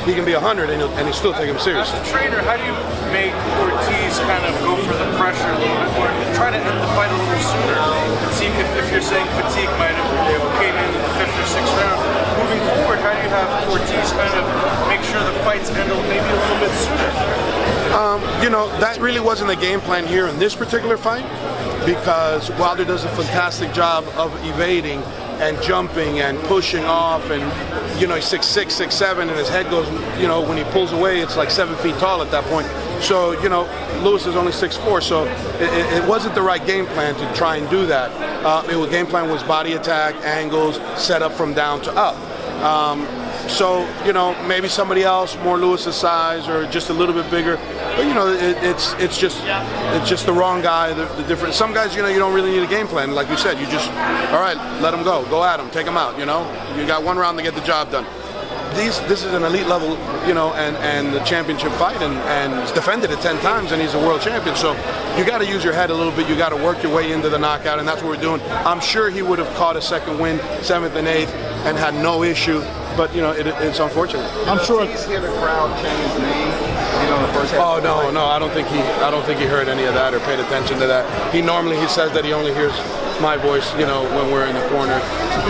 he can be 100 and he still take him seriously. As a trainer, how do you make Ortiz kind of go for the pressure a little bit more, try to end the fight a little sooner? And see if you're saying fatigue might have came in the 5th or 6th round. Moving forward, how do you have Ortiz kind of make sure the fights end maybe a little bit sooner? You know, that really wasn't the game plan here in this particular fight, because Wilder does a fantastic job of evading and jumping and pushing off, and you know, he's 6'6", 6'7", and his head goes, you know, when he pulls away, it's like 7 feet tall at that point. So, you know, Lewis is only 6'4", so it wasn't the right game plan to try and do that. The game plan was body attack, angles, set up from down to up. So, you know, maybe somebody else, more Lewis's size or just a little bit bigger. But, you know, it's just the wrong guy, the different. Some guys, you know, you don't really need a game plan. Like you said, you just, all right, let him go at him, take him out, you know. You got one round to get the job done. This is an elite level, you know, and the championship fight, and he's defended it 10 times, and he's a world champion. So you got to use your head a little bit. You got to work your way into the knockout, and that's what we're doing. I'm sure he would have caught a second win, 7th and 8th, and had no issue. But you know, it's unfortunate. I'm sure he's hear the crowd change his name. You know, the first half. Oh no, I don't think he heard any of that or paid attention to that. He says that he only hears my voice, you know, when we're in the corner.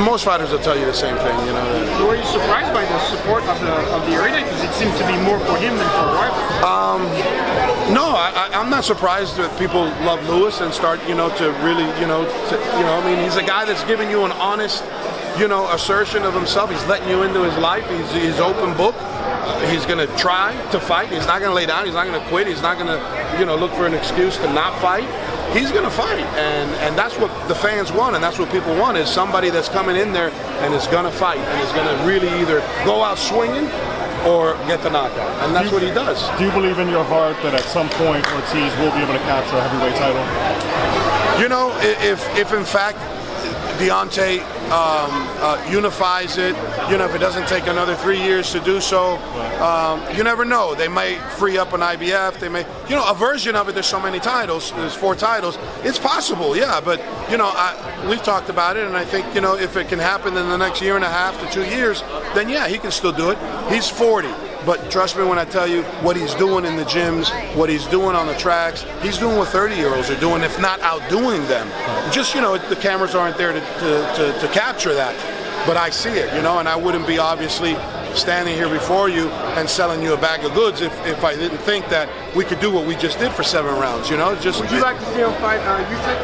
Most fighters will tell you the same thing, you know. Were you surprised by the support of the arena? Because it seems to be more for him than for Wilder. No, I'm not surprised that people love Lewis and start, you know, to really, you know, I mean, he's a guy that's giving you an honest, you know, assertion of himself. He's letting you into his life. He's open book. He's going to try to fight. He's not going to lay down. He's not going to quit. He's not going to, you know, look for an excuse to not fight. He's going to fight, and that's what the fans want, and that's what people want, is somebody that's coming in there and is going to fight and is going to really either go out swinging or get the knockout, and that's what he does. Do you believe in your heart that at some point Ortiz will be able to capture a heavyweight title? You know, if in fact Deontay unifies it, you know, if it doesn't take another 3 years to do so, you never know. They might free up an IBF. They may, you know, a version of it. There's so many titles. There's 4 titles. It's possible, yeah. But you know, we've talked about it, and I think, you know, if it can happen in the next 1.5 to 2 years, then yeah, he can still do it. He's 40. But trust me when I tell you what he's doing in the gyms, what he's doing on the tracks, he's doing what 30-year-olds are doing, if not outdoing them. Just, you know, the cameras aren't there to capture that. But I see it, you know, and I wouldn't be obviously standing here before you and selling you a bag of goods if I didn't think that we could do what we just did for 7 rounds, you know. Just. Would you like to see him fight Usyk?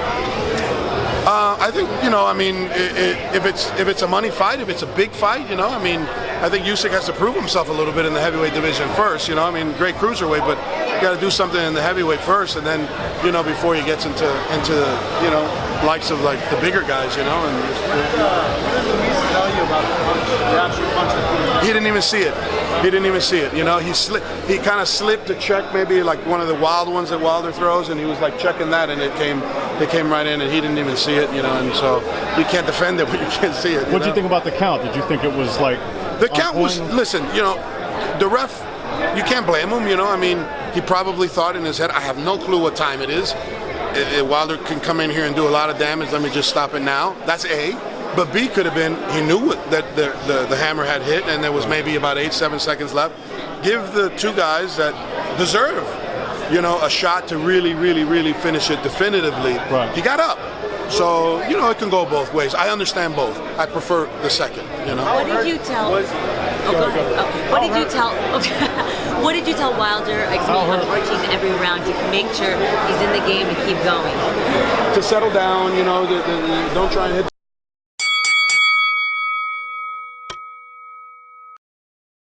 I think, you know, I mean, if it's a money fight, if it's a big fight, you know, I mean, I think Usyk has to prove himself a little bit in the heavyweight division first, you know. I mean, great cruiserweight, but you got to do something in the heavyweight first, and then, you know, before he gets into you know, likes of like the bigger guys, you know. And What did Luis tell you about the actual punch that he didn't even see it. He didn't even see it, you know. He kind of slipped a check, maybe like one of the wild ones that Wilder throws, and he was like checking that, and it came right in, and he didn't even see it, you know. And so you can't defend it when you can't see it. What did you think about the count? Did you think it was like the count was? Listen, you know, the ref, you can't blame him, you know. I mean, he probably thought in his head, I have no clue what time it is. Wilder can come in here and do a lot of damage. Let me just stop it now. That's A. But B could have been, he knew that the hammer had hit, and there was maybe about 7 seconds left. Give the 2 guys that deserve, you know, a shot to really, really, really finish it definitively. Right. He got up. So, you know, it can go both ways. I understand both. I prefer the second, you know. What did you tell? What did you tell? What did you tell Wilder, Ortiz, every round to make sure he's in the game and keep going? To settle down, you know, don't try and hit